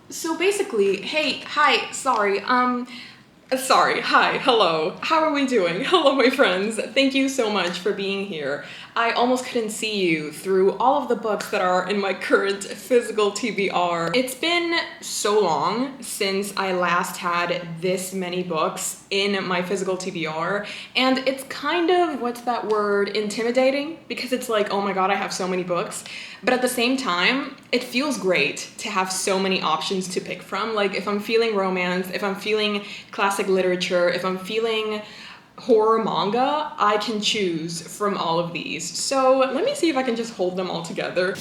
So basically, hey, hi, sorry, hi, hello, how are we doing? Hello, my friends. Thank you so much for being here. I almost couldn't see you through all of the books that are in my current physical TBR. It's been so long since I last had this many books in my physical TBR, and it's kind of, what's that word, intimidating, because it's like, oh my god, I have so many books. But at the same time, it feels great to have so many options to pick from. Like, if I'm feeling romance, if I'm feeling classic literature, if I'm feeling horror manga, I can choose from all of these. So let me see if I can just hold them all together.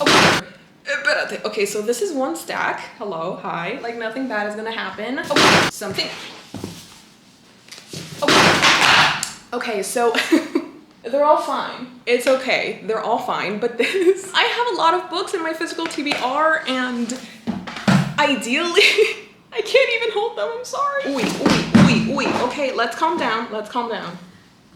Okay, so this is one stack. Hello, hi. Like, nothing bad is gonna happen. Okay, something. Okay, so they're all fine. It's okay, they're all fine, but this, I have a lot of books in my physical TBR, and ideally, I can't even hold them, I'm sorry. Okay, let's calm down, let's calm down.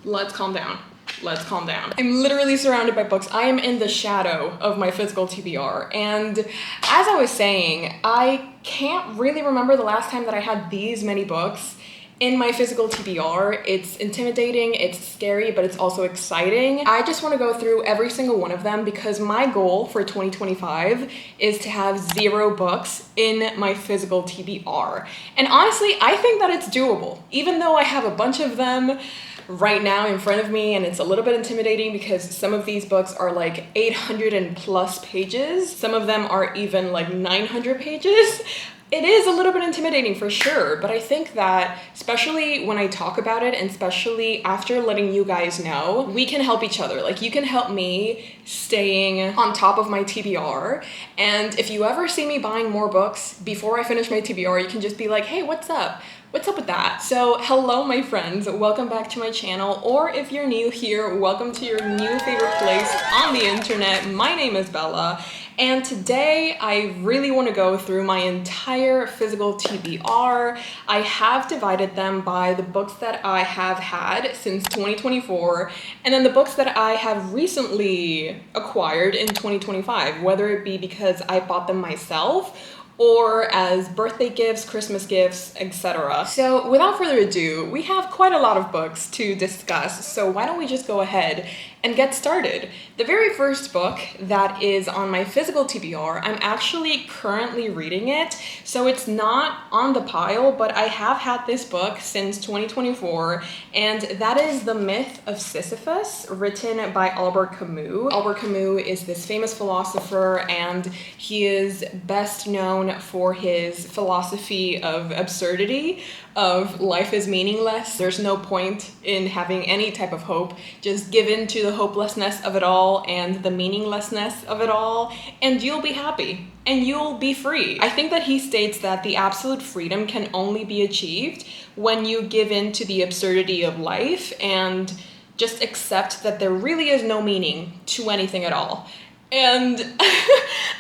Let's calm down. Let's calm down. I'm literally surrounded by books. I am in the shadow of my physical TBR, and as I was saying, I can't really remember the last time that I had these many books in my physical TBR. It's intimidating, it's scary, but it's also exciting. I just want to go through every single one of them because my goal for 2025 is to have 0 books in my physical TBR. And honestly, I think that it's doable. Even though I have a bunch of them right now in front of me and it's a little bit intimidating because some of these books are like 800 and plus pages. Some of them are even like 900 pages. It is a little bit intimidating for sure, but I think that especially when I talk about it and especially after letting you guys know, we can help each other. Like, you can help me staying on top of my TBR, and if you ever see me buying more books before I finish my TBR, you can just be like, hey, what's up? What's up with that? So hello, my friends, welcome back to my channel, or if you're new here, welcome to your new favorite place on the internet. My name is Bella, and today I really want to go through my entire physical TBR. I have divided them by the books that I have had since 2024, and then the books that I have recently acquired in 2025, whether it be because I bought them myself or as birthday gifts, Christmas gifts, etc. So without further ado, we have quite a lot of books to discuss, so why don't we just go ahead and get started. The very first book that is on my physical TBR, I'm actually currently reading it, so it's not on the pile, but I have had this book since 2024, and that is The Myth of Sisyphus, written by Albert Camus. Albert Camus is this famous philosopher, and he is best known for his philosophy of absurdity, of life is meaningless. There's no point in having any type of hope. Just give in to the hopelessness of it all and the meaninglessness of it all, and you'll be happy and you'll be free. I think that he states that the absolute freedom can only be achieved when you give in to the absurdity of life and just accept that there really is no meaning to anything at all. And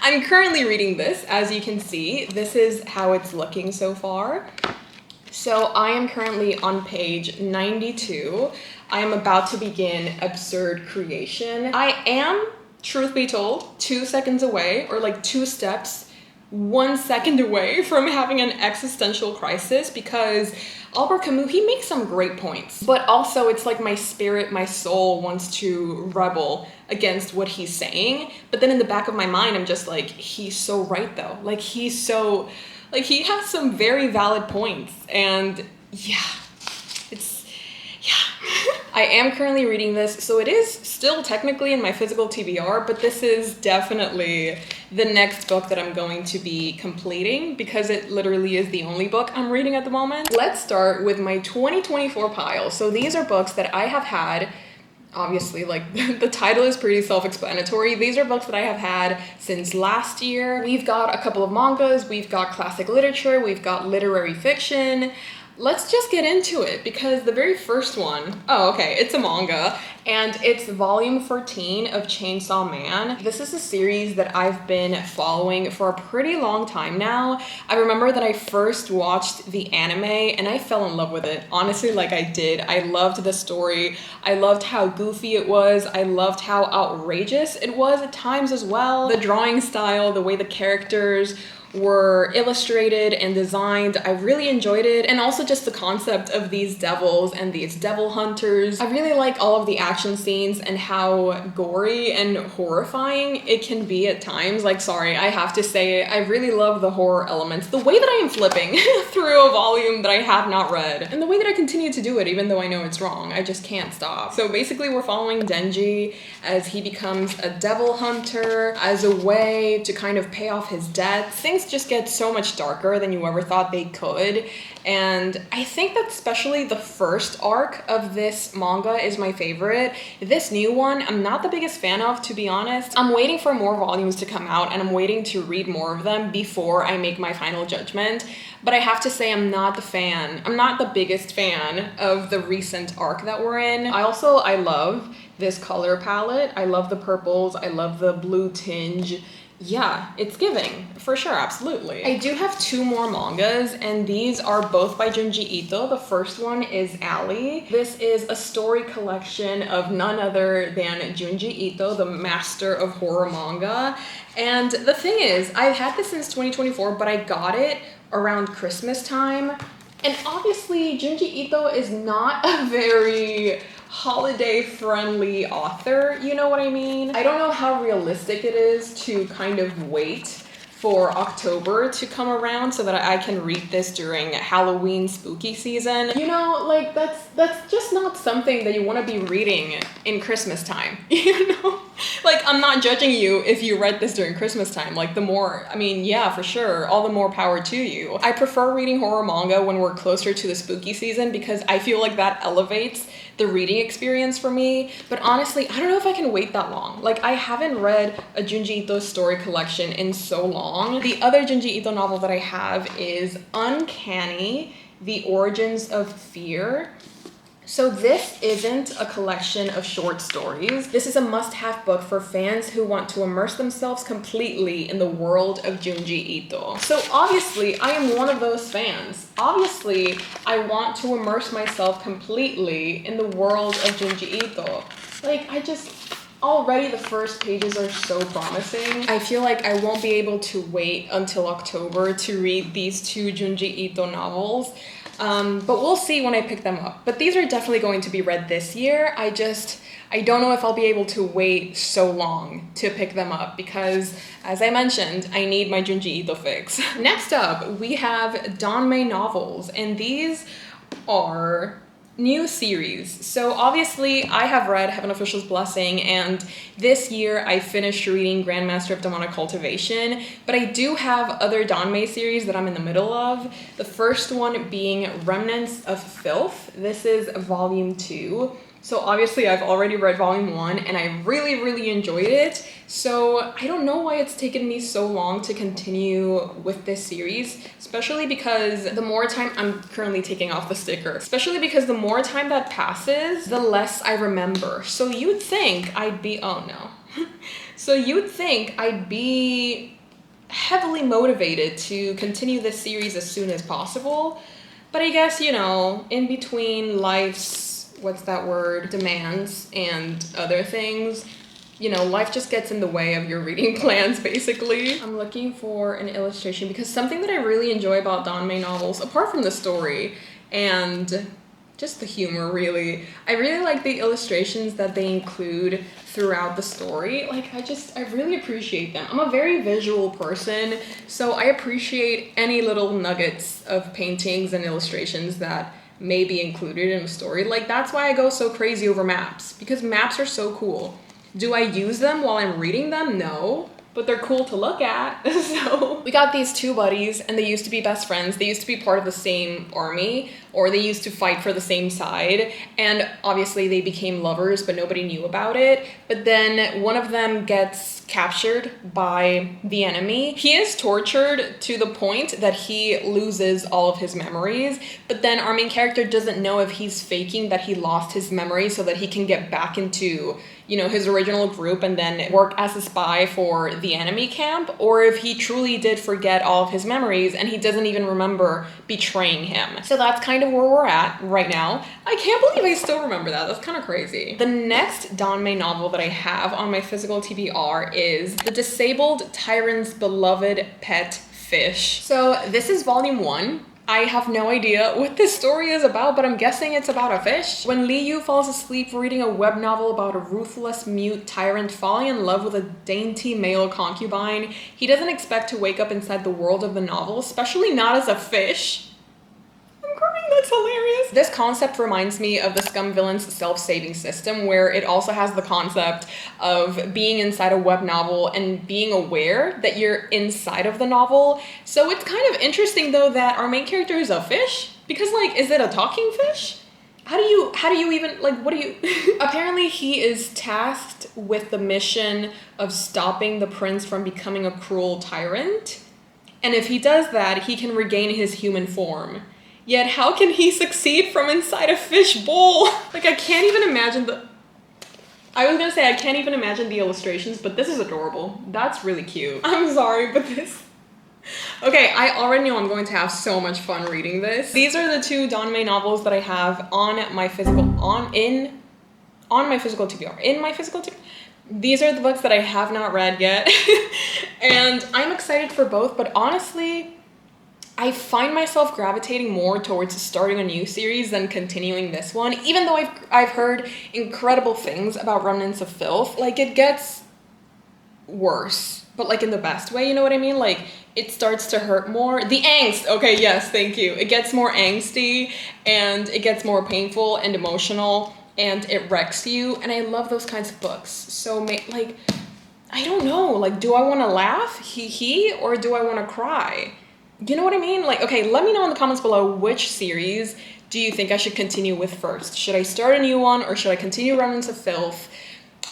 I'm currently reading this, as you can see. This is how it's looking so far. So I am currently on page 92. I am about to begin Absurd Creation. I am, truth be told, 2 seconds away, or like 2 steps, 1 second away from having an existential crisis, because Albert Camus, he makes some great points, but also it's like my spirit, my soul wants to rebel against what he's saying, but then in the back of my mind, I'm just like, he's so right though. Like, he has some very valid points, and yeah. I am currently reading this, so it is still technically in my physical TBR, but this is definitely the next book that I'm going to be completing because it literally is the only book I'm reading at the moment. Let's start with my 2024 pile. So these are books that I have had. Obviously, like, the title is pretty self-explanatory. These are books that I have had since last year. We've got a couple of mangas, we've got classic literature, we've got literary fiction. Let's just get into it, because the very first one, oh, okay, it's a manga, and it's volume 14 of Chainsaw Man. This is a series that I've been following for a pretty long time now. I remember that I first watched the anime, and I fell in love with it. Honestly, like, I did. I loved the story. I loved how goofy it was. I loved how outrageous it was at times as well. The drawing style, the way the characters were illustrated and designed. I really enjoyed it, and also just the concept of these devils and these devil hunters. I really like all of the action scenes and how gory and horrifying it can be at times. Like, sorry, I have to say it, I really love the horror elements. The way that I am flipping through a volume that I have not read, and the way that I continue to do it even though I know it's wrong. I just can't stop. So basically we're following Denji as he becomes a devil hunter as a way to kind of pay off his debts. Things just get so much darker than you ever thought they could. And I think that especially the first arc of this manga is my favorite. This new one, I'm not the biggest fan of, to be honest. I'm waiting for more volumes to come out and I'm waiting to read more of them before I make my final judgment. But I have to say I'm not the biggest fan of the recent arc that we're in. I love this color palette. I love the purples. I love the blue tinge. Yeah, it's giving, for sure, absolutely. I do have two more mangas, and these are both by Junji Ito. The first one is Ally. This is a story collection of none other than Junji Ito, the master of horror manga. And the thing is, I've had this since 2024, but I got it around Christmas time. And obviously, Junji Ito is not a very holiday-friendly author, you know what I mean? I don't know how realistic it is to kind of wait for October to come around so that I can read this during Halloween spooky season. You know, like that's just not something that you want to be reading in Christmas time, you know? Like, I'm not judging you if you read this during Christmas time. Like, yeah, for sure, all the more power to you. I prefer reading horror manga when we're closer to the spooky season because I feel like that elevates the reading experience for me. But honestly, I don't know if I can wait that long. Like, I haven't read a Junji Ito story collection in so long. The other Junji Ito novel that I have is Uncanny: The Origins of Fear. So this isn't a collection of short stories. This is a must-have book for fans who want to immerse themselves completely in the world of Junji Ito. So obviously, I am one of those fans. Obviously, I want to immerse myself completely in the world of Junji Ito. Like, already the first pages are so promising. I feel like I won't be able to wait until October to read these two Junji Ito novels. But we'll see when I pick them up. But these are definitely going to be read this year. I don't know if I'll be able to wait so long to pick them up because, as I mentioned, I need my Junji Ito fix. Next up, we have Danmei novels, and these are new series. So obviously I have read Heaven Official's Blessing, and this year I finished reading Grandmaster of Demonic Cultivation, but I do have other Danmei series that I'm in the middle of. The first one being Remnants of Filth. This is volume 2. So obviously I've already read volume 1 and I really, really enjoyed it. So I don't know why it's taken me so long to continue with this series, especially because the more time, I'm currently taking off the sticker, especially because the more time that passes, the less I remember. So you'd think I'd be, So you'd think I'd be heavily motivated to continue this series as soon as possible. But I guess, in between life's demands and other things, life just gets in the way of your reading plans, basically. I'm looking for an illustration because something that I really enjoy about Danmei novels, apart from the story and just the humor, really, I really like the illustrations that they include throughout the story. Like, I really appreciate them. I'm a very visual person, so I appreciate any little nuggets of paintings and illustrations that may be included in a story. Like, that's why I go so crazy over maps, because maps are so cool. Do I use them while I'm reading them? No, but they're cool to look at. So we got these two buddies, and they used to be best friends. They used to be part of the same army, or they used to fight for the same side, and obviously they became lovers, but nobody knew about it. But then one of them gets captured by the enemy. He is tortured to the point that he loses all of his memories, but then our main character doesn't know if he's faking that he lost his memory so that he can get back into, his original group and then work as a spy for the enemy camp, or if he truly did forget all of his memories and he doesn't even remember betraying him. So that's kind of where we're at right now. I can't believe I still remember that. That's kind of crazy. The next Danmei novel that I have on my physical TBR is The Disabled Tyrant's Beloved Pet fish. So this is volume 1. I have no idea what this story is about, but I'm guessing it's about a fish. When Li Yu falls asleep reading a web novel about a ruthless mute tyrant falling in love with a dainty male concubine, he doesn't expect to wake up inside the world of the novel, especially not as a fish. I'm crying, that's hilarious. This concept reminds me of the Scum Villain's self-saving system, where it also has the concept of being inside a web novel and being aware that you're inside of the novel. So it's kind of interesting though that our main character is a fish, because like, is it a talking fish? How do you even, like, what do you... Apparently he is tasked with the mission of stopping the prince from becoming a cruel tyrant. And if he does that, he can regain his human form. Yet how can he succeed from inside a fish bowl? Like, I can't even imagine I was gonna say I can't even imagine the illustrations, but this is adorable. That's really cute. I'm sorry, but this... Okay, I already know I'm going to have so much fun reading this. These are the 2 Danmei novels that I have on my physical, TBR. These are the books that I have not read yet. And I'm excited for both, but honestly, I find myself gravitating more towards starting a new series than continuing this one, even though I've heard incredible things about Remnants of Filth. Like, it gets worse, but like in the best way, you know what I mean? Like, it starts to hurt more. The angst, okay, yes, thank you. It gets more angsty, and it gets more painful and emotional, and it wrecks you, and I love those kinds of books. So, like, I don't know, like, do I want to laugh, or do I want to cry? You know what I mean? Like, okay, let me know in the comments below which series do you think I should continue with first. Should I start a new one or should I continue Remnants of Filth?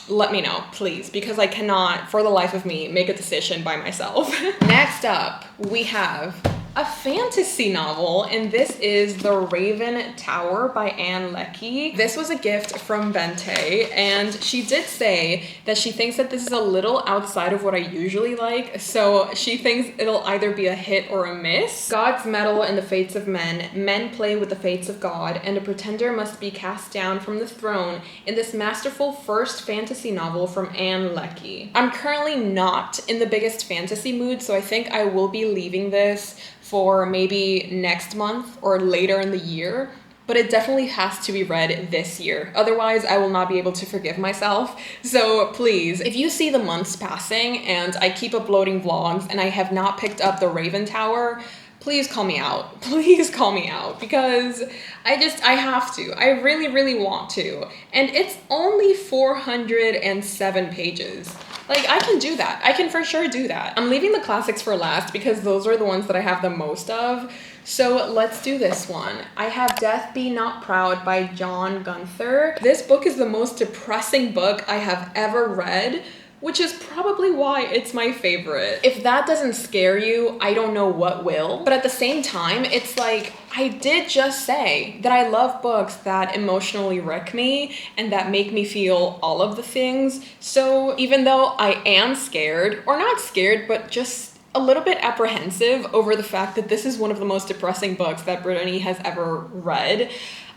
Let me know, please, because I cannot, for the life of me, make a decision by myself. Next up, we have a fantasy novel, and this is The Raven Tower by Ann Leckie. This was a gift from Bente, and she did say that she thinks that this is a little outside of what I usually like, so she thinks it'll either be a hit or a miss. Gods meddle in the fates of men, men play with the fates of God, and a pretender must be cast down from the throne in this masterful first fantasy novel from Ann Leckie. I'm currently not in the biggest fantasy mood, so I think I will be leaving this for maybe next month or later in the year, but it definitely has to be read this year. Otherwise, I will not be able to forgive myself. So please, if you see the months passing and I keep uploading vlogs and I have not picked up The Raven Tower, please call me out. Please call me out, because I have to. I really, really want to. And it's only 407 pages. Like, I can do that. I can for sure do that. I'm leaving the classics for last because those are the ones that I have the most of. So let's do this one. I have Death Be Not Proud by John Gunther. This book is the most depressing book I have ever read, which is probably why it's my favorite. If that doesn't scare you, I don't know what will. But at the same time, it's like, I did just say that I love books that emotionally wreck me and that make me feel all of the things. So even though I am scared, or not scared, but just a little bit apprehensive over the fact that this is one of the most depressing books that Brittany has ever read,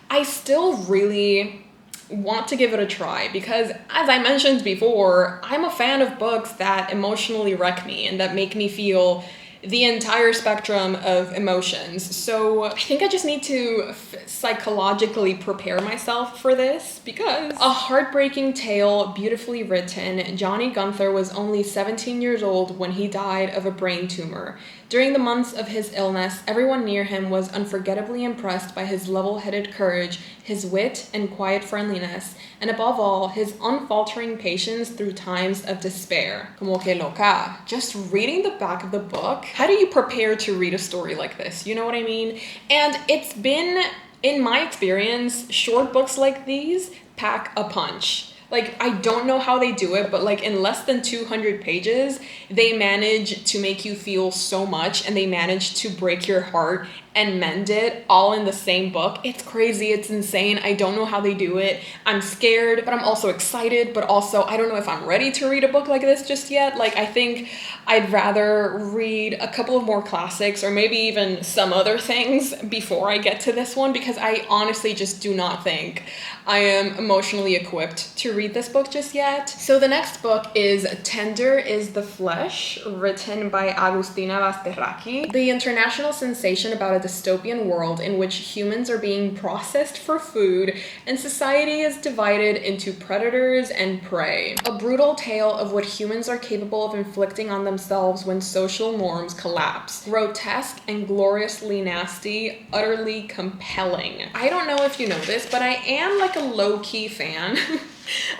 I still really want to give it a try, because as I mentioned before, I'm a fan of books that emotionally wreck me and that make me feel the entire spectrum of emotions. So I think I just need to psychologically prepare myself for this, because a heartbreaking tale, beautifully written. Johnny Gunther was only 17 years old when he died of a brain tumor. During the months of his illness, everyone near him was unforgettably impressed by his level-headed courage, his wit and quiet friendliness, and above all, his unfaltering patience through times of despair. Como que loca. Just reading the back of the book, how do you prepare to read a story like this? You know what I mean? And it's been, in my experience, short books like these pack a punch. Like, I don't know how they do it, but like in less than 200 pages, they manage to make you feel so much, and they manage to break your heart and mend it all in the same book. It's crazy, it's insane. I don't know how they do it. I'm scared, but I'm also excited, but also I don't know if I'm ready to read a book like this just yet. Like, I think I'd rather read a couple of more classics or maybe even some other things before I get to this one, because I honestly just do not think I am emotionally equipped to read this book just yet. So the next book is Tender is the Flesh, written by Agustina Basterraki. The international sensation about a dystopian world in which humans are being processed for food and society is divided into predators and prey. A brutal tale of what humans are capable of inflicting on themselves when social norms collapse. Grotesque and gloriously nasty, utterly compelling. I don't know if you know this, but I am like a low-key fan.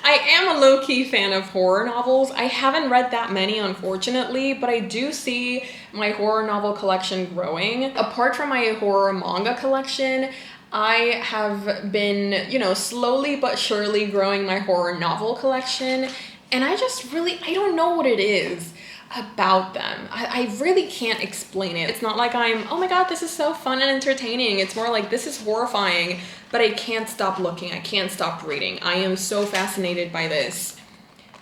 I am a low-key fan of horror novels. I haven't read that many, unfortunately, but I do see my horror novel collection growing. Apart from my horror manga collection, I have been, slowly but surely growing my horror novel collection, and I don't know what it is about them. I really can't explain it. It's not like I'm, oh my god, this is so fun and entertaining. It's more like, this is horrifying, but I can't stop looking. I can't stop reading. I am so fascinated by this,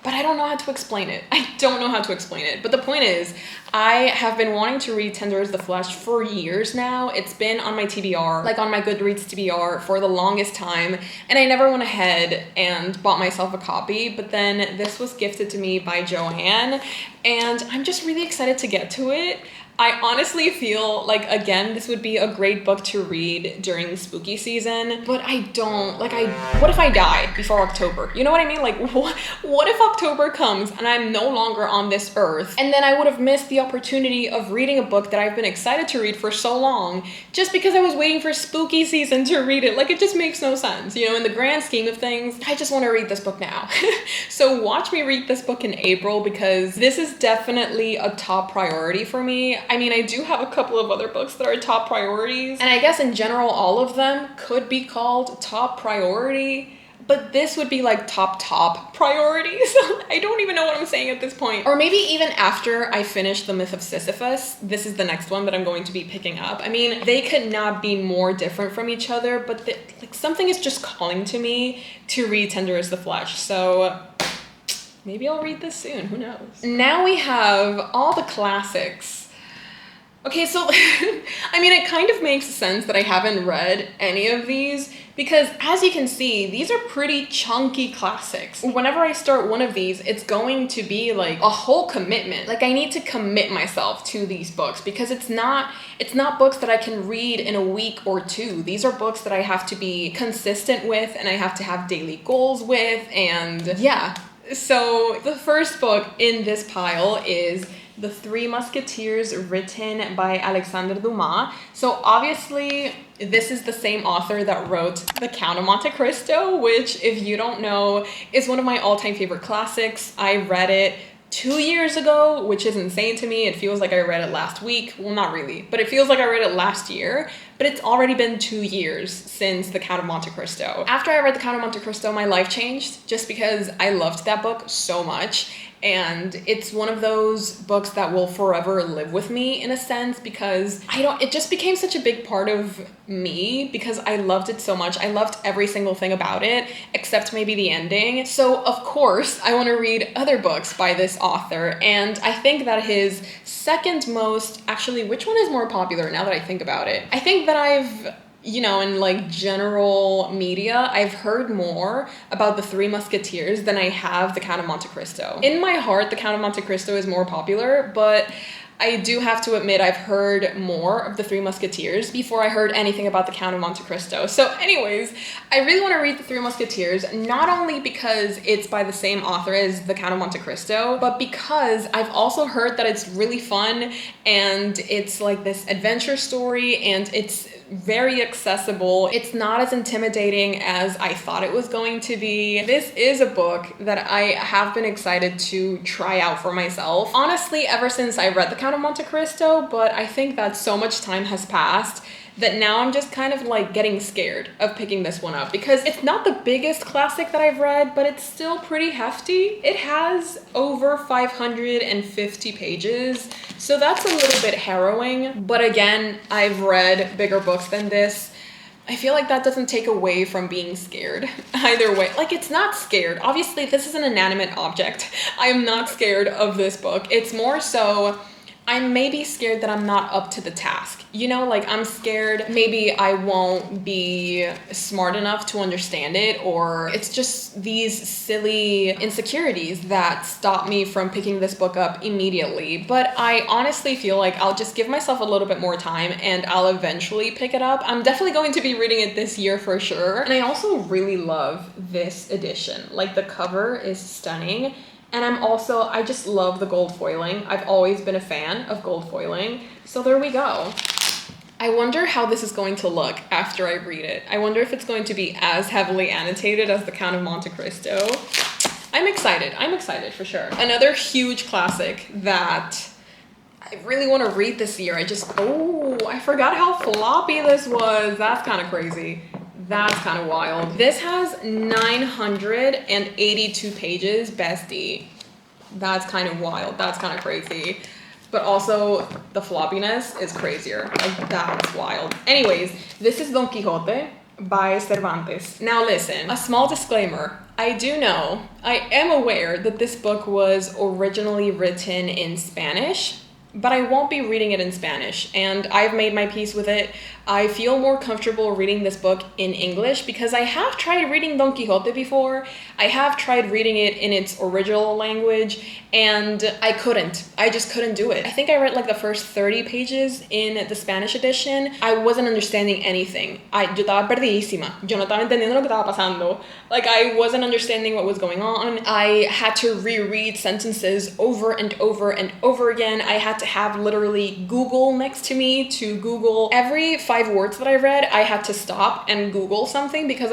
but I don't know how to explain it. I don't know how to explain it. But the point is, I have been wanting to read Tender is the Flesh for years now. It's been on my TBR, like on my Goodreads TBR for the longest time, and I never went ahead and bought myself a copy, but then this was gifted to me by Joanne, and I'm just really excited to get to it. I honestly feel like, again, this would be a great book to read during spooky season, but I don't, what if I die before October? You know what I mean? Like, what if October comes and I'm no longer on this earth, and then I would have missed the opportunity of reading a book that I've been excited to read for so long, just because I was waiting for spooky season to read it? Like, it just makes no sense, in the grand scheme of things. I just want to read this book now. So watch me read this book in April, because this is definitely a top priority for me. I mean, I do have a couple of other books that are top priorities, and I guess in general, all of them could be called top priority, but this would be like top priorities. I don't even know what I'm saying at this point. Or maybe even after I finish The Myth of Sisyphus, this is the next one that I'm going to be picking up. I mean, they could not be more different from each other, but something is just calling to me to read Tender is the Flesh, so maybe I'll read this soon, who knows. Now we have all the classics. Okay, so, I mean, it kind of makes sense that I haven't read any of these, because as you can see, these are pretty chunky classics. Whenever I start one of these, it's going to be like a whole commitment. Like, I need to commit myself to these books, because it's not books that I can read in a week or two. These are books that I have to be consistent with, and I have to have daily goals with, and yeah. So the first book in this pile is The Three Musketeers, written by Alexandre Dumas. So obviously, this is the same author that wrote The Count of Monte Cristo, which, if you don't know, is one of my all-time favorite classics. I read it 2 years ago, which is insane to me. It feels like I read it last week. Well, not really, but it feels like I read it last year. But it's already been 2 years since The Count of Monte Cristo. After I read The Count of Monte Cristo, my life changed, just because I loved that book so much. And it's one of those books that will forever live with me, in a sense, because it just became such a big part of me, because I loved it so much. I loved every single thing about it, except maybe the ending. So of course, I want to read other books by this author, and I think that his second most, actually, which one is more popular now that I think about it? I think that I've, in like general media, I've heard more about The Three Musketeers than I have The Count of Monte Cristo. In my heart, The Count of Monte Cristo is more popular, but I do have to admit I've heard more of The Three Musketeers before I heard anything about The Count of Monte Cristo. So anyways, I really want to read The Three Musketeers, not only because it's by the same author as The Count of Monte Cristo, but because I've also heard that it's really fun, and it's like this adventure story, and it's very accessible. It's not as intimidating as I thought it was going to be. This is a book that I have been excited to try out for myself, honestly, ever since I read The Count of Monte Cristo, but I think that so much time has passed that now I'm just kind of like getting scared of picking this one up, because it's not the biggest classic that I've read, but it's still pretty hefty. It has over 550 pages, so that's a little bit harrowing. But again, I've read bigger books than this. I feel like that doesn't take away from being scared either way. Like, it's not scared. Obviously, this is an inanimate object. I am not scared of this book. It's more so, I'm maybe scared that I'm not up to the task. You know, like I'm scared maybe I won't be smart enough to understand it, or it's just these silly insecurities that stop me from picking this book up immediately. But I honestly feel like I'll just give myself a little bit more time and I'll eventually pick it up. I'm definitely going to be reading it this year for sure. And I also really love this edition. Like the cover is stunning. And I just love the gold foiling. I've always been a fan of gold foiling. So there we go. I wonder how this is going to look after I read it. I wonder if it's going to be as heavily annotated as The Count of Monte Cristo. I'm excited for sure. Another huge classic that I really want to read this year. I forgot how floppy this was. That's kind of crazy. That's kind of wild. This has 982 pages, bestie. That's kind of wild. That's kind of crazy. But also, the floppiness is crazier. Like, that's wild. Anyways, this is Don Quixote by Cervantes. Now listen, a small disclaimer. I am aware that this book was originally written in Spanish, but I won't be reading it in Spanish, and I've made my peace with it. I feel more comfortable reading this book in English because I have tried reading Don Quixote before. I have tried reading it in its original language, and I just couldn't do it. I think I read like the first 30 pages in the Spanish edition. I wasn't understanding anything. Yo estaba perdidísima. Yo no estaba entendiendo lo que estaba pasando. Like, I wasn't understanding what was going on. I had to reread sentences over and over and over again. I had to have literally Google next to me to Google every 5 words that I read. I had to stop and Google something because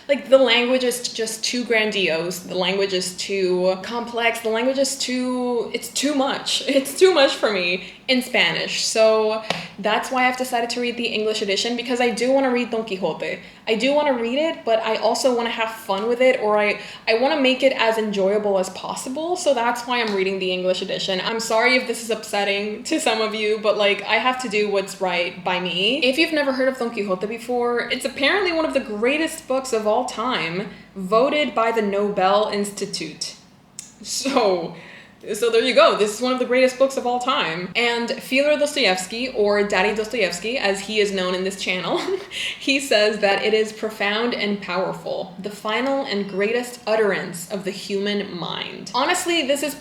the language is just too grandiose. The language is too complex. The language is it's too much. It's too much for me in Spanish. So that's why I've decided to read the English edition, because I do want to read Don Quixote. I do want to read it, but I also want to have fun with it, or I want to make it as enjoyable as possible. So that's why I'm reading the English edition. I'm sorry if this is upsetting to some of you, but like, I have to do what's right by me. If you've never heard of Don Quixote before, it's apparently one of the greatest books of all time, voted by the Nobel Institute. So there you go. This is one of the greatest books of all time. And Fyodor Dostoevsky, or Daddy Dostoevsky, as he is known in this channel, he says that it is profound and powerful, the final and greatest utterance of the human mind. Honestly, this is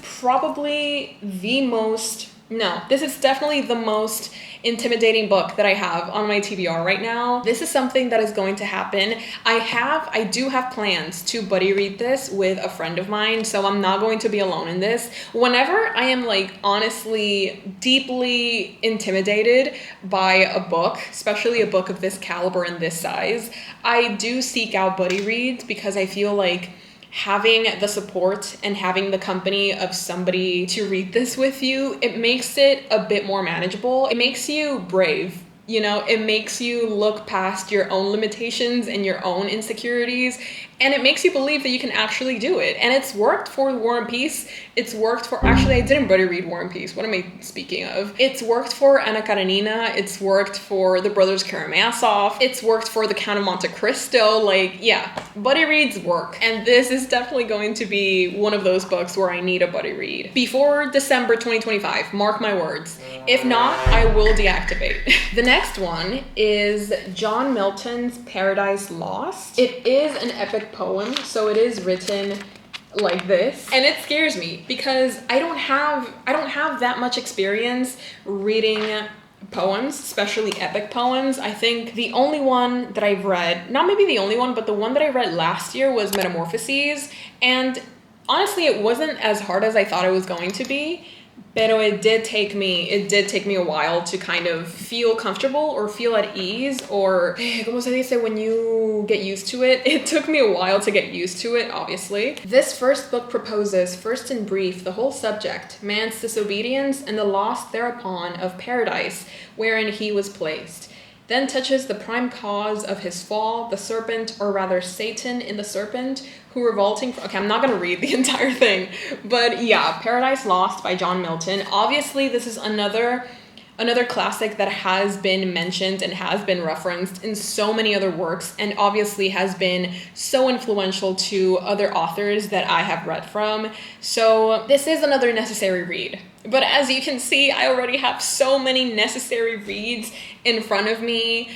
definitely the most intimidating book that I have on my TBR right now. This is something that is going to happen. I do have plans to buddy read this with a friend of mine, so I'm not going to be alone in this. Whenever I am honestly deeply intimidated by a book, especially a book of this caliber and this size, I do seek out buddy reads because I feel like having the support and having the company of somebody to read this with you, it makes it a bit more manageable. It makes you brave. You know, it makes you look past your own limitations and your own insecurities, and it makes you believe that you can actually do it. And it's worked for War and Peace. It's worked for, actually, I didn't buddy read War and Peace. What am I speaking of? It's worked for Anna Karenina. It's worked for the Brothers Karamazov. It's worked for The Count of Monte Cristo. Buddy reads work. And this is definitely going to be one of those books where I need a buddy read. Before December 2025, mark my words. If not, I will deactivate. The next one is John Milton's Paradise Lost. It is an epic poem, so it is written like this, and it scares me because I don't have that much experience reading poems, especially epic poems. I think the only one that I've read, not maybe the only one, but the one that I read last year was Metamorphoses, and honestly it wasn't as hard as I thought it was going to be. Pero it did take me a while to kind of feel comfortable or feel at ease, or como se dice when you get used to it. It took me a while to get used to it, obviously. This first book proposes, first in brief, the whole subject, man's disobedience and the loss thereupon of paradise wherein he was placed. Then touches the prime cause of his fall, the serpent, or rather Satan in the serpent, who revolting from... Okay, I'm not going to read the entire thing, but yeah, Paradise Lost by John Milton. Obviously, this is another classic that has been mentioned and has been referenced in so many other works, and obviously has been so influential to other authors that I have read from. So this is another necessary read But as you can see, I already have so many necessary reads in front of me.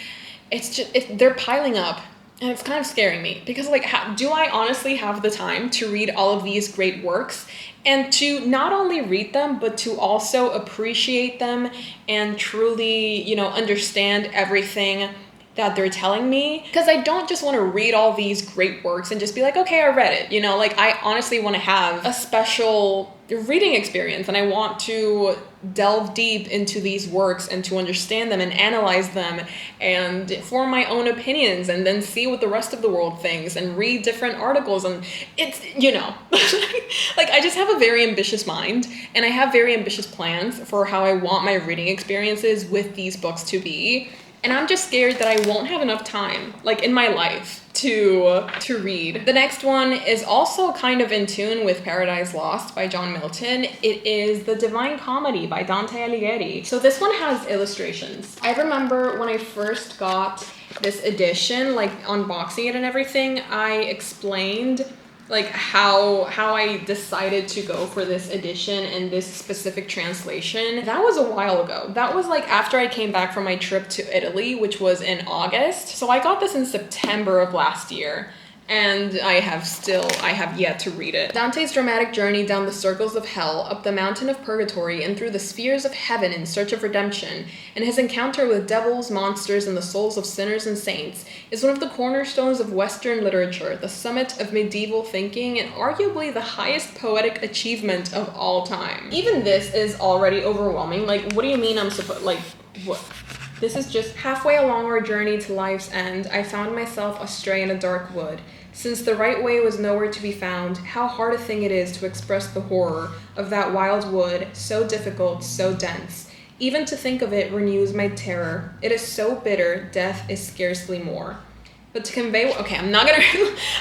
It's just, they're piling up. And it's kind of scaring me because, like, do I honestly have the time to read all of these great works and to not only read them, but to also appreciate them and truly, you know, understand everything that they're telling me? Because I don't just want to read all these great works and just be like, okay, I read it. You know, like, I honestly want to have a special reading experience, and I want to delve deep into these works and to understand them and analyze them and form my own opinions and then see what the rest of the world thinks and read different articles. And it's, you know, like, I just have a very ambitious mind, and I have very ambitious plans for how I want my reading experiences with these books to be. And I'm just scared that I won't have enough time, like, in my life to read. The next one is also kind of in tune with Paradise Lost by John Milton. It is The Divine Comedy by Dante Alighieri. So this one has illustrations. I remember when I first got this edition, like, unboxing it and everything, I explained like how I decided to go for this edition and this specific translation. That was a while ago. That was like after I came back from my trip to Italy, which was in August. So I got this in September of last year, and I have yet to read it. Dante's dramatic journey down the circles of hell, up the mountain of purgatory, and through the spheres of heaven in search of redemption, and his encounter with devils, monsters, and the souls of sinners and saints, is one of the cornerstones of Western literature, the summit of medieval thinking, and arguably the highest poetic achievement of all time. Even this is already overwhelming. Like, what do you mean I'm supposed, like, what? This is just halfway along our journey to life's end. I found myself astray in a dark wood. Since the right way was nowhere to be found, how hard a thing it is to express the horror of that wild wood, so difficult, so dense. Even to think of it renews my terror. It is so bitter, death is scarcely more. But to convey, okay, I'm not gonna,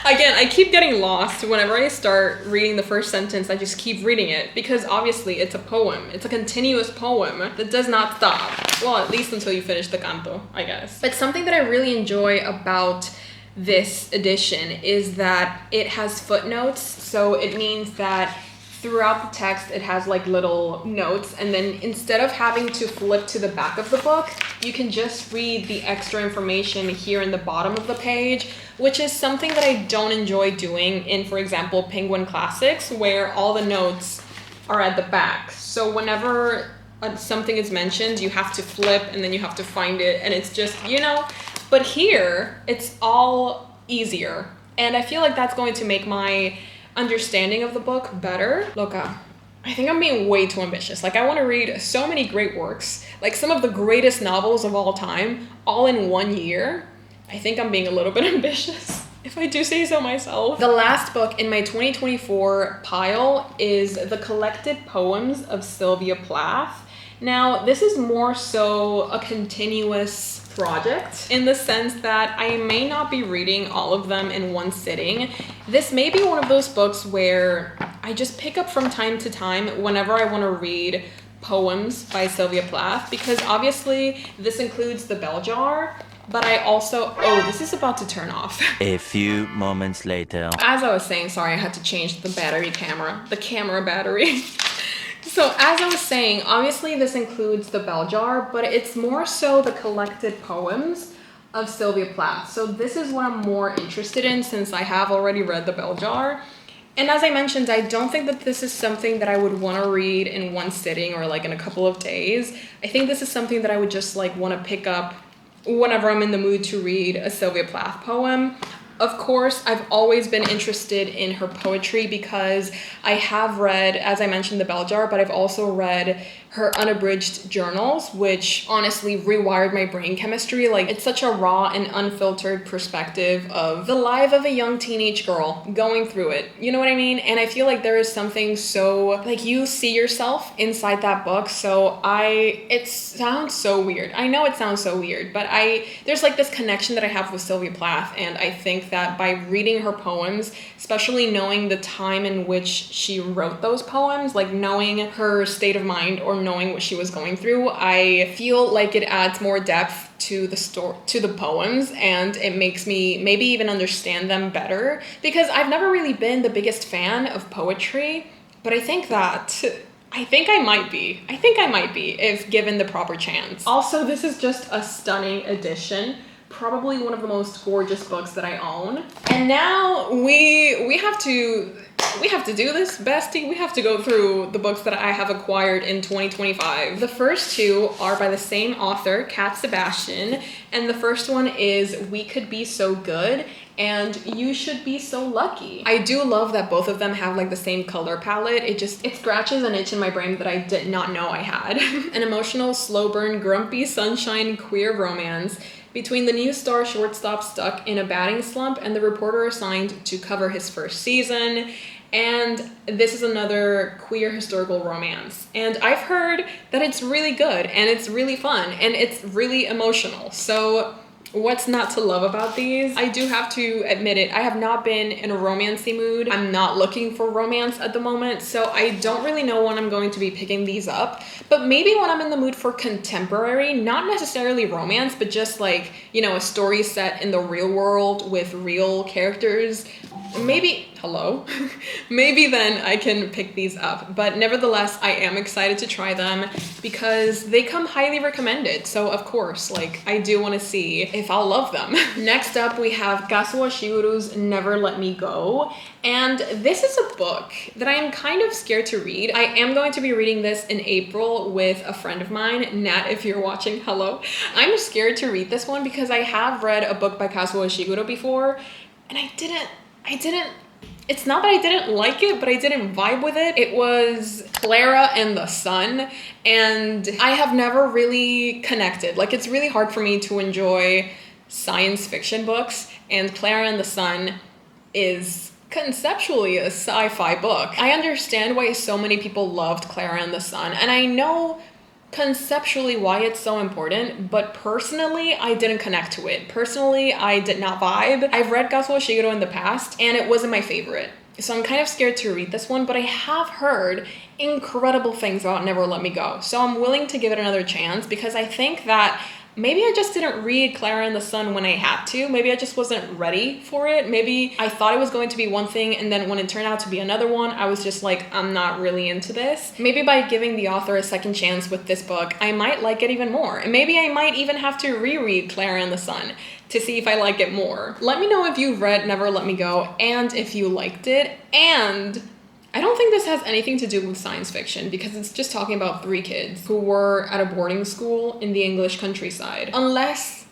again, I keep getting lost whenever I start reading the first sentence. I just keep reading it because obviously it's a poem. It's a continuous poem that does not stop. Well, at least until you finish the canto, I guess. But something that I really enjoy about this edition is that it has footnotes. So it means that throughout the text, it has like little notes, and then instead of having to flip to the back of the book, you can just read the extra information here in the bottom of the page, which is something that I don't enjoy doing in, for example, Penguin Classics, where all the notes are at the back. So whenever something is mentioned, you have to flip and then you have to find it, and it's just, you know, but here it's all easier. And I feel like that's going to make my understanding of the book better. Loca, I think I'm being way too ambitious. Like, I want to read so many great works, like some of the greatest novels of all time, all in 1 year. I think I'm being a little bit ambitious, if I do say so myself. The last book in my 2024 pile is the collected poems of Sylvia Plath. Now, this is more so a continuous project in the sense that I may not be reading all of them in one sitting. This may be one of those books where I just pick up from time to time whenever I want to read poems by Sylvia Plath, because obviously this includes The Bell Jar, but I also, oh, this is about to turn off. A few moments later. As I was saying, sorry, I had to change the camera battery. So as I was saying, obviously this includes The Bell Jar, but it's more so the collected poems of Sylvia Plath. So this is what I'm more interested in since I have already read The Bell Jar. And as I mentioned, I don't think that this is something that I would want to read in one sitting or like in a couple of days. I think this is something that I would just like want to pick up whenever I'm in the mood to read a Sylvia Plath poem. Of course, I've always been interested in her poetry because I have read, as I mentioned, The Bell Jar, but I've also read her unabridged journals, which honestly rewired my brain chemistry. Like, it's such a raw and unfiltered perspective of the life of a young teenage girl going through it. You know what I mean? And I feel like there is something so, like, you see yourself inside that book. So it sounds so weird. I know it sounds so weird, but there's like this connection that I have with Sylvia Plath, and I think that by reading her poems, especially knowing the time in which she wrote those poems, like knowing her state of mind or knowing what she was going through, I feel like it adds more depth to the poems, and it makes me maybe even understand them better, because I've never really been the biggest fan of poetry, but I think that I think I might be. I think I might be if given the proper chance. Also, this is just a stunning edition. Probably one of the most gorgeous books that I own. And now we have to do this, bestie. We have to go through the books that I have acquired in 2025. The first two are by the same author, Cat Sebastian, and the first one is We Could Be So Good and You Should Be So Lucky. I do love that both of them have like the same color palette. It scratches an itch in my brain that I did not know I had. An emotional, slow burn, grumpy, sunshine, queer romance between the new star shortstop stuck in a batting slump and the reporter assigned to cover his first season. And this is another queer historical romance. And I've heard that it's really good and it's really fun and it's really emotional. So what's not to love about these? I do have to admit it, I have not been in a romancy mood. I'm not looking for romance at the moment, so I don't really know when I'm going to be picking these up. But maybe when I'm in the mood for contemporary, not necessarily romance, but just like, you know, a story set in the real world with real characters. Maybe, hello? Maybe then I can pick these up. But nevertheless, I am excited to try them because they come highly recommended. So of course, like, I do want to see if I'll love them. Next up, we have Kazuo Shigeru's Never Let Me Go. And this is a book that I am kind of scared to read. I am going to be reading this in April with a friend of mine, Nat, if you're watching, hello. I'm scared to read this one because I have read a book by Kazuo Shigeru before, and I didn't, it's not that I didn't like it, but I didn't vibe with it. It was Clara and the Sun, and I have never really connected. Like, it's really hard for me to enjoy science fiction books, and Clara and the Sun is conceptually a sci-fi book. I understand why so many people loved Clara and the Sun, and I know conceptually why it's so important, but personally, I didn't connect to it. Personally, I did not vibe. I've read Kazuo Shigeru in the past, and it wasn't my favorite. So I'm kind of scared to read this one, but I have heard incredible things about Never Let Me Go. So I'm willing to give it another chance because I think that maybe I just didn't read Clara and the Sun when I had to. Maybe I just wasn't ready for it. Maybe I thought it was going to be one thing, and then when it turned out to be another one, I was just like, I'm not really into this. Maybe by giving the author a second chance with this book, I might like it even more. And maybe I might even have to reread Clara and the Sun to see if I like it more. Let me know if you've read Never Let Me Go and if you liked it. And I don't think this has anything to do with science fiction because it's just talking about 3 kids who were at a boarding school in the English countryside. Unless,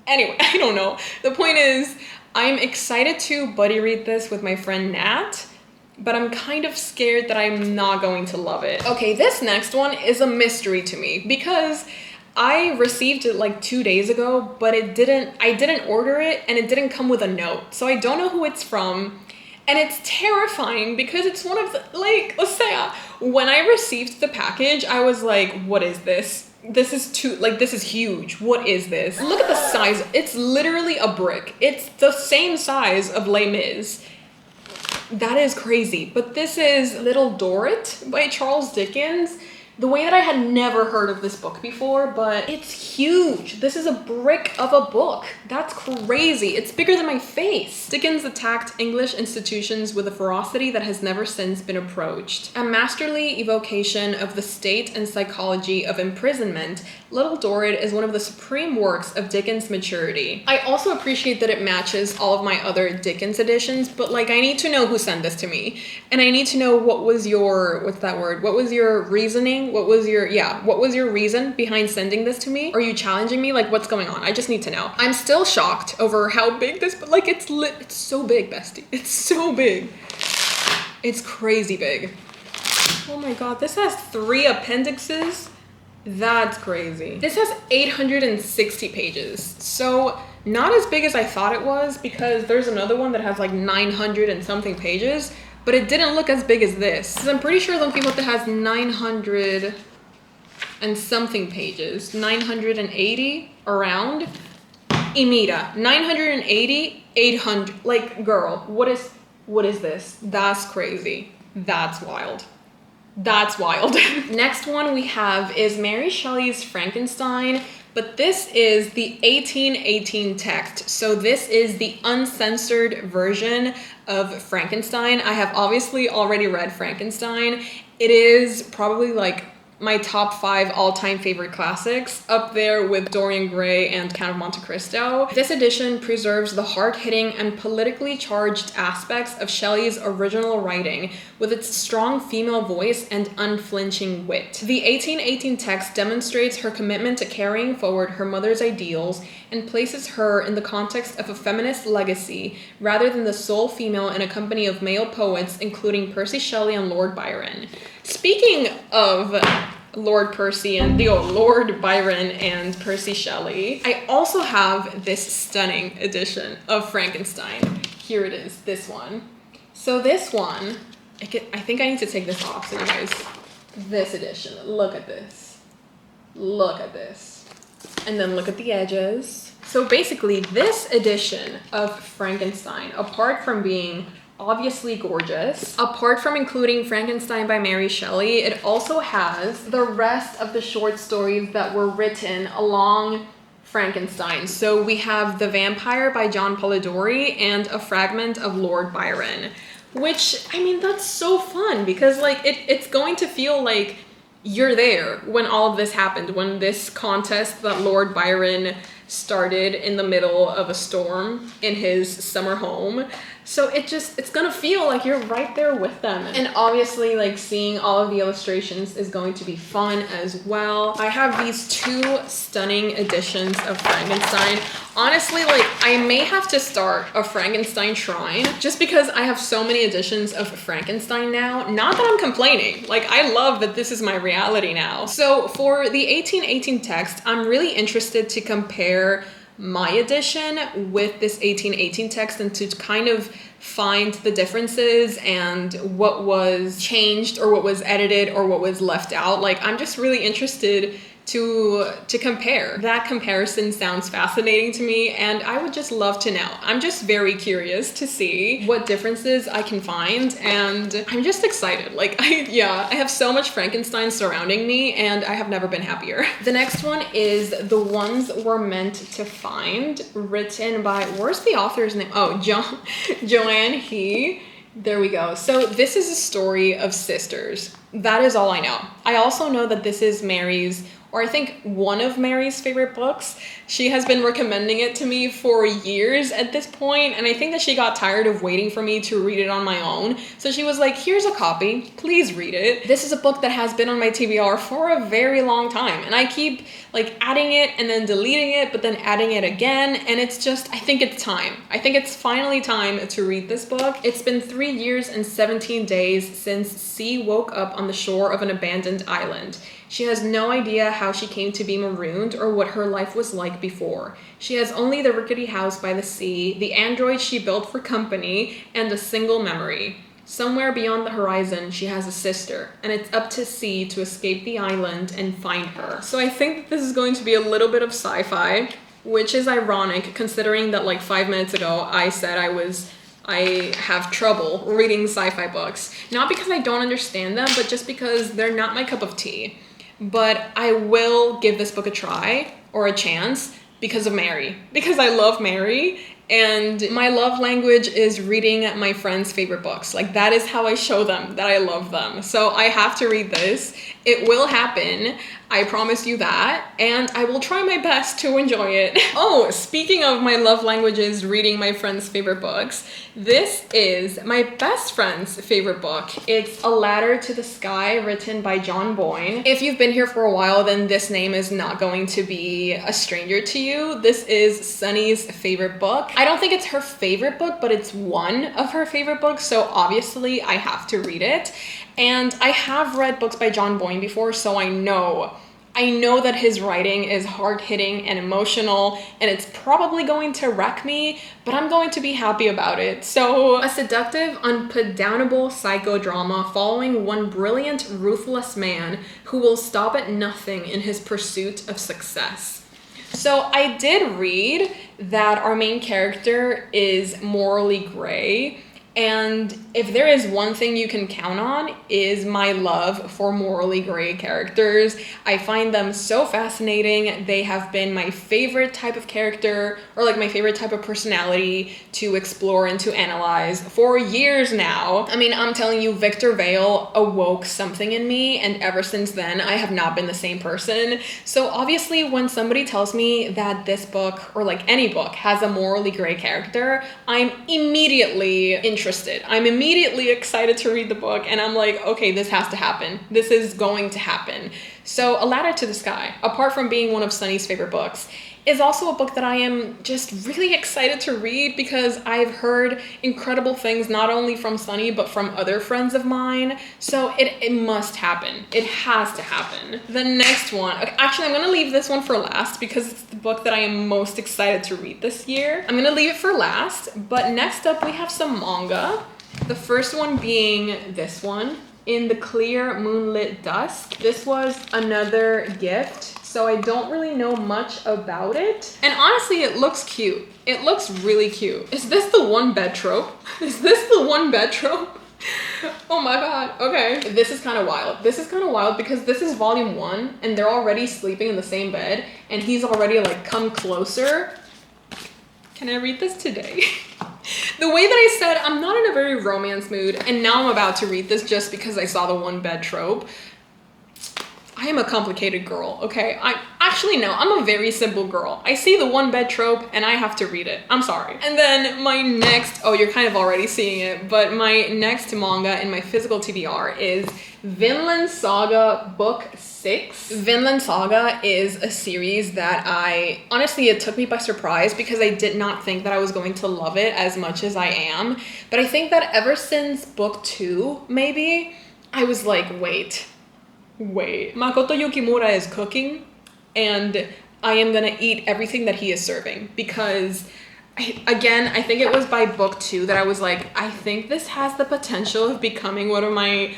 anyway, I don't know. The point is, I'm excited to buddy read this with my friend Nat, but I'm kind of scared that I'm not going to love it. Okay, this next one is a mystery to me because I received it like 2 days ago, but I didn't order it and it didn't come with a note. So I don't know who it's from. And it's terrifying because it's one of the, like, let's say, when I received the package, I was like, what is this? This is huge. What is this? Look at the size. It's literally a brick. It's the same size of Les Mis. That is crazy. But this is Little Dorrit by Charles Dickens. The way that I had never heard of this book before, but it's huge. This is a brick of a book. That's crazy. It's bigger than my face. Dickens attacked English institutions with a ferocity that has never since been approached. A masterly evocation of the state and psychology of imprisonment, Little Dorrit is one of the supreme works of Dickens' maturity. I also appreciate that it matches all of my other Dickens editions, but like, I need to know who sent this to me. And I need to know what was your, what's that word? What was your reasoning? What was your reason behind sending this to me? Are you challenging me? Like, what's going on? I just need to know. I'm still shocked over how big this, but like, it's so big, bestie. It's so big. It's crazy big. Oh my God, this has 3 appendixes. That's crazy. This has 860 pages. So not as big as I thought it was because there's another one that has like 900 and something pages. But it didn't look as big as this. Because I'm pretty sure Don Quixote has 900 and something pages. 980 around. Y mira, 980, 800. Like, girl, what is this? That's crazy. That's wild. That's wild. Next one we have is Mary Shelley's Frankenstein. But this is the 1818 text. So this is the uncensored version of Frankenstein. I have obviously already read Frankenstein, It is probably like my top 5 all-time favorite classics, up there with Dorian Gray and Count of Monte Cristo. This edition preserves the hard-hitting and politically charged aspects of Shelley's original writing with its strong female voice and unflinching wit. The 1818 text demonstrates her commitment to carrying forward her mother's ideals and places her in the context of a feminist legacy rather than the sole female in a company of male poets, including Percy Shelley and Lord Byron. Speaking of Lord Byron and Percy Shelley, I also have this stunning edition of Frankenstein. Here it is, this one. So this one, I think I need to take this off so you guys, this edition, look at this. Look at this. And then look at the edges. So basically this edition of Frankenstein, apart from being obviously gorgeous, apart from including Frankenstein by Mary Shelley, it also has the rest of the short stories that were written along Frankenstein. So we have The Vampire by John Polidori and a fragment of Lord Byron, which, I mean, that's so fun because like it's going to feel like you're there when all of this happened, when this contest that Lord Byron started in the middle of a storm in his summer home. So it's gonna feel like you're right there with them. And obviously like seeing all of the illustrations is going to be fun as well. I have these 2 stunning editions of Frankenstein. Honestly, like I may have to start a Frankenstein shrine just because I have so many editions of Frankenstein now. Not that I'm complaining, like I love that this is my reality now. So for the 1818 text, I'm really interested to compare my edition with this 1818 text and to kind of find the differences and what was changed or what was edited or what was left out. Like I'm just really interested to compare. That comparison sounds fascinating to me and I would just love to know. I'm just very curious to see what differences I can find and I'm just excited. Like I have so much Frankenstein surrounding me and I have never been happier. The next one is The Ones We're Meant to Find, written by, where's the author's name? Oh, Joanne He. There we go. So this is a story of sisters. That is all I know. I also know that this is Mary's, or I think one of Mary's favorite books. She has been recommending it to me for years at this point, and I think that she got tired of waiting for me to read it on my own. So she was like, here's a copy, please read it. This is a book that has been on my TBR for a very long time, and I keep like adding it and then deleting it, but then adding it again, and it's just, I think it's time. I think it's finally time to read this book. It's been 3 years and 17 days since C woke up on the shore of an abandoned island. She has no idea how she came to be marooned or what her life was like before. She has only the rickety house by the sea, the android she built for company, and a single memory. Somewhere beyond the horizon, she has a sister, and it's up to C to escape the island and find her. So I think that this is going to be a little bit of sci-fi, which is ironic considering that like 5 minutes ago I said I have trouble reading sci-fi books. Not because I don't understand them, but just because they're not my cup of tea. But I will give this book a try or a chance because of Mary. Because I love Mary and my love language is reading my friends' favorite books. Like that is how I show them that I love them. So I have to read this. It will happen. I promise you that. And I will try my best to enjoy it. Oh, speaking of my love languages, reading my friends' favorite books, this is my best friend's favorite book. It's A Ladder to the Sky, written by John Boyne. If you've been here for a while, then this name is not going to be a stranger to you. This is Sunny's favorite book. I don't think it's her favorite book, but it's one of her favorite books, so obviously I have to read it. And I have read books by John Boyne before, so I know that his writing is hard-hitting and emotional, and it's probably going to wreck me, but I'm going to be happy about it. So, a seductive, unputdownable psychodrama following one brilliant, ruthless man who will stop at nothing in his pursuit of success. So I did read that our main character is morally gray, And if there is one thing you can count on is my love for morally gray characters. I find them so fascinating. They have been my favorite type of character, or like my favorite type of personality to explore and to analyze for years now. I mean, I'm telling you, Victor Vale awoke something in me, and ever since then, I have not been the same person. So obviously, when somebody tells me that this book, or like any book, has a morally gray character, I'm immediately interested. I'm immediately excited to read the book, and I'm like, okay, this has to happen. This is going to happen. So A Ladder to the Sky, apart from being one of Sunny's favorite books, is also a book that I am just really excited to read because I've heard incredible things not only from Sunny but from other friends of mine. So it must happen. It has to happen. The next one, okay, actually I'm gonna leave this one for last because it's the book that I am most excited to read this year. I'm gonna leave it for last, but next up we have some manga. The first one being this one, In the Clear Moonlit Dusk. This was another gift, so I don't really know much about it. And honestly, it looks cute. It looks really cute. Is this the one bed trope? Is this the one bed trope? Oh my god, okay. This is kind of wild. This is kind of wild because this is volume 1 and they're already sleeping in the same bed and he's already like come closer. Can I read this today? The way that I said I'm not in a very romance mood, and now I'm about to read this just because I saw the one bed trope. I am a complicated girl, okay? I'm a very simple girl. I see the one bed trope and I have to read it. I'm sorry. And then my next, oh, you're kind of already seeing it, but my next manga in my physical TBR is Vinland Saga Book 6. Vinland Saga is a series that honestly, it took me by surprise because I did not think that I was going to love it as much as I am. But I think that ever since book 2, maybe, I was like, wait. Makoto Yukimura is cooking and I am gonna eat everything that he is serving because I think it was by book 2 that I was like, I think this has the potential of becoming one of my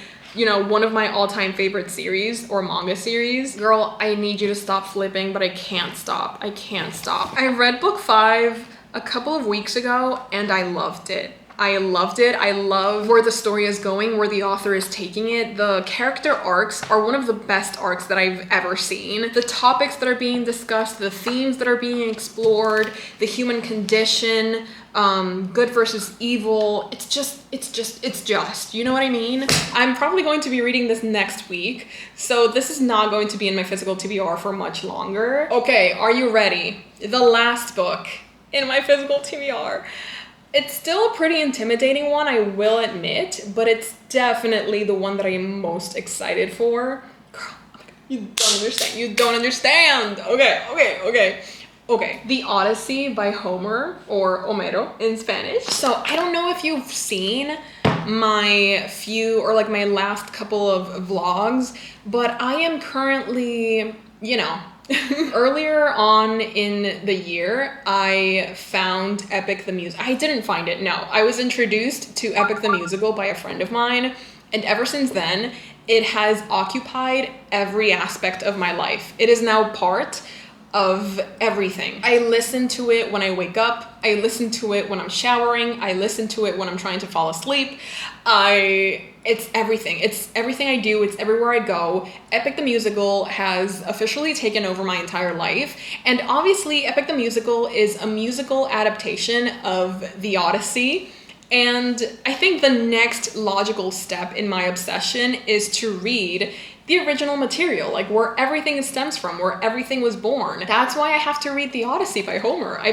all-time favorite series or manga series. Girl, I need you to stop flipping, but I can't stop. I read book 5 a couple of weeks ago and I loved it. I love where the story is going, where the author is taking it. The character arcs are one of the best arcs that I've ever seen. The topics that are being discussed, the themes that are being explored, the human condition, good versus evil. It's just, you know what I mean? I'm probably going to be reading this next week, so this is not going to be in my physical TBR for much longer. Okay, are you ready? The last book in my physical TBR. It's still a pretty intimidating one, I will admit, but it's definitely the one that I am most excited for. Girl, you don't understand. Okay. The Odyssey by Homer, or Homero in Spanish. So I don't know if you've seen my last couple of vlogs, but I am currently, earlier on in the year, I found Epic the Musical. I didn't find it, no. I was introduced to Epic the Musical by a friend of mine, and ever since then, it has occupied every aspect of my life. It is now part of everything. I listen to it when I wake up. I listen to it when I'm showering. I listen to it when I'm trying to fall asleep. It's everything. It's everything I do. It's everywhere I go. Epic the Musical has officially taken over my entire life. And obviously, Epic the Musical is a musical adaptation of the Odyssey. And I think the next logical step in my obsession is to read the original material, like where everything stems from, where everything was born. That's why I have to read the Odyssey by Homer. I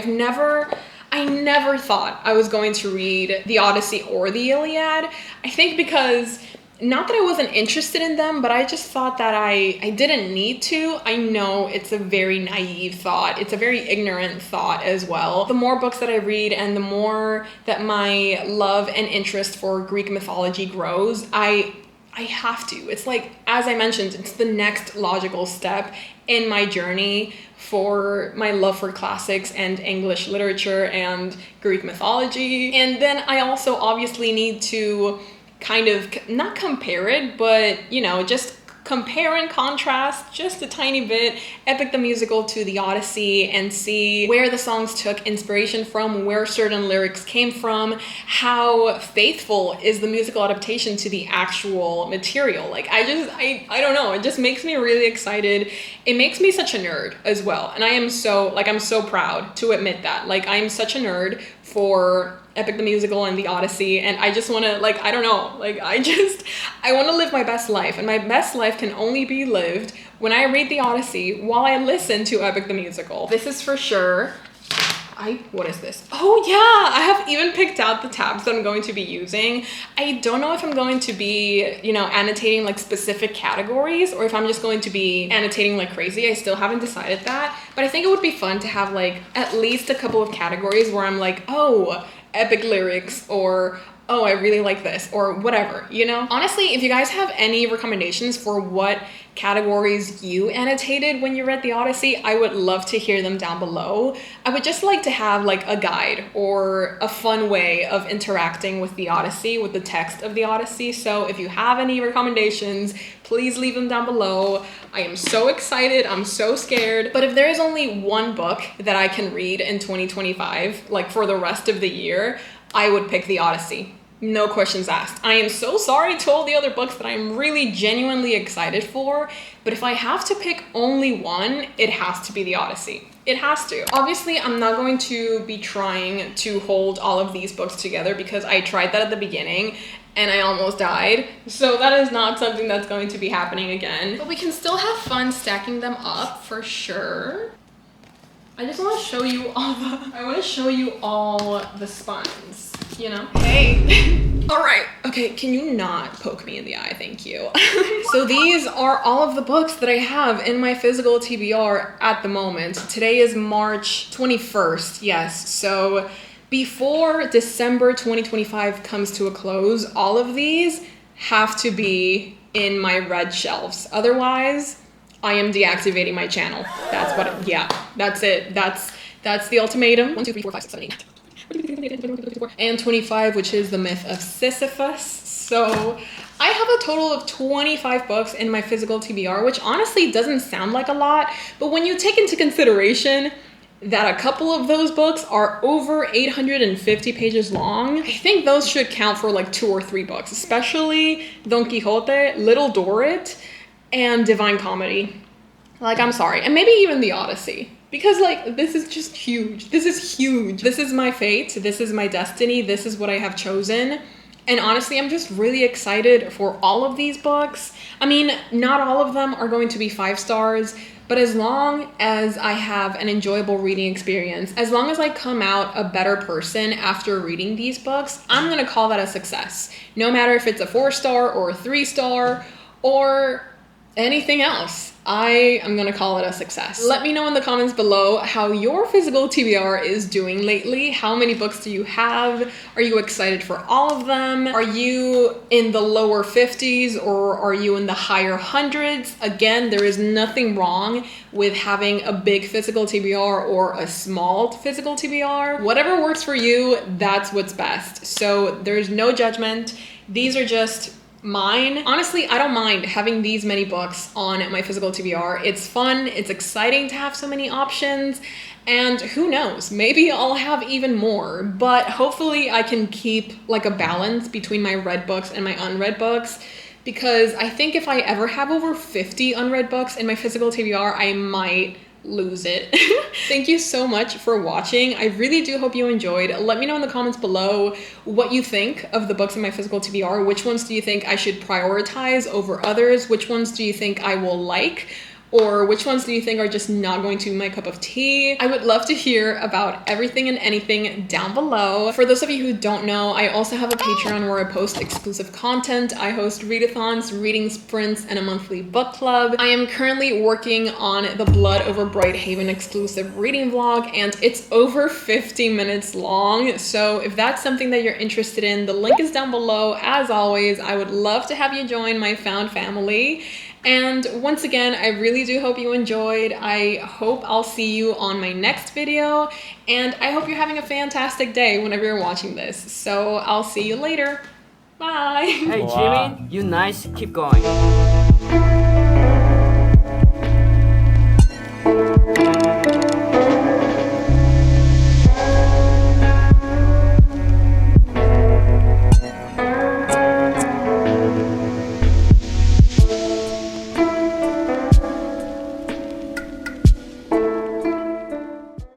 never thought I was going to read the Odyssey or the Iliad. I think because, not that I wasn't interested in them, but I just thought that I didn't need to. I know it's a very naive thought. It's a very ignorant thought as well. The more books that I read and the more that my love and interest for Greek mythology grows, I have to. It's like, as I mentioned, it's the next logical step in my journey for my love for classics and English literature and Greek mythology. And then I also obviously need to kind of, not compare it, but, just compare and contrast just a tiny bit Epic the Musical to the Odyssey and see where the songs took inspiration from, where certain lyrics came from, how faithful is the musical adaptation to the actual material. Like I don't know, it just makes me really excited. It makes me such a nerd as well. And I'm so proud to admit that. Like I'm such a nerd for Epic the Musical and the Odyssey, and I just want to, like, I don't know, like I want to live my best life, and my best life can only be lived when I read the Odyssey while I listen to Epic the Musical. This is for sure. What is this? Oh yeah, I have even picked out the tabs that I'm going to be using. I don't know if I'm going to be, you know, annotating like specific categories or if I'm just going to be annotating like crazy. I still haven't decided that, but I think it would be fun to have like at least a couple of categories where I'm like, oh, epic lyrics, or oh, I really like this, or whatever, you know? Honestly, if you guys have any recommendations for what categories you annotated when you read the Odyssey, I would love to hear them down below. I would just like to have like a guide or a fun way of interacting with the Odyssey, with the text of the Odyssey. So if you have any recommendations, please leave them down below. I am so excited, I'm so scared. But if there is only one book that I can read in 2025, like for the rest of the year, I would pick the Odyssey. No questions asked. I am so sorry to all the other books that I'm really genuinely excited for, but if I have to pick only one, it has to be the Odyssey. It has to. Obviously, I'm not going to be trying to hold all of these books together because I tried that at the beginning and I almost died. So that is not something that's going to be happening again. But we can still have fun stacking them up for sure. I just want to show you all the spines, you know? Hey. All right. Okay, can you not poke me in the eye? Thank you. So these are all of the books that I have in my physical TBR at the moment. Today is March 21st, yes. So before December 2025 comes to a close, all of these have to be in my red shelves. Otherwise, I am deactivating my channel. That's what, yeah, that's it. That's the ultimatum. 1, 2, 3, 4, 5, 6, 7, 8, and 25, which is the myth of Sisyphus. So I have a total of 25 books in my physical TBR, which honestly doesn't sound like a lot, but when you take into consideration that a couple of those books are over 850 pages long, I think those should count for like 2 or 3 books, especially Don Quixote, Little Dorrit, and Divine Comedy. Like, I'm sorry. And maybe even the Odyssey. Because like, this is just huge. This is huge. This is my fate. This is my destiny. This is what I have chosen. And honestly, I'm just really excited for all of these books. I mean, not all of them are going to be 5 stars, but as long as I have an enjoyable reading experience, as long as I come out a better person after reading these books, I'm gonna call that a success. No matter if it's a 4-star or a 3-star or anything else, I am gonna call it a success. Let me know in the comments below how your physical TBR is doing lately. How many books do you have? Are you excited for all of them? Are you in the lower 50s or are you in the higher hundreds? Again, there is nothing wrong with having a big physical TBR or a small physical TBR. Whatever works for you, that's what's best. So there's no judgment. These are just mine. Honestly, I don't mind having these many books on my physical TBR. It's fun, it's exciting to have so many options, and who knows, maybe I'll have even more, but hopefully I can keep like a balance between my read books and my unread books, because I think if I ever have over 50 unread books in my physical TBR, I might lose it. Thank you so much for watching. I really do hope you enjoyed. Let me know in the comments below what you think of the books in my physical TBR. Which ones do you think I should prioritize over others? Which ones do you think I will like? Or which ones do you think are just not going to be my cup of tea? I would love to hear about everything and anything down below. For those of you who don't know, I also have a Patreon where I post exclusive content. I host readathons, reading sprints, and a monthly book club. I am currently working on the Blood Over Brighthaven exclusive reading vlog, and it's over 50 minutes long. So if that's something that you're interested in, the link is down below. As always, I would love to have you join my found family. And once again, I really do hope you enjoyed. I hope I'll see you on my next video, and I hope you're having a fantastic day whenever you're watching this. So I'll see you later. Bye. Hey, Jimmy, you nice. Keep going.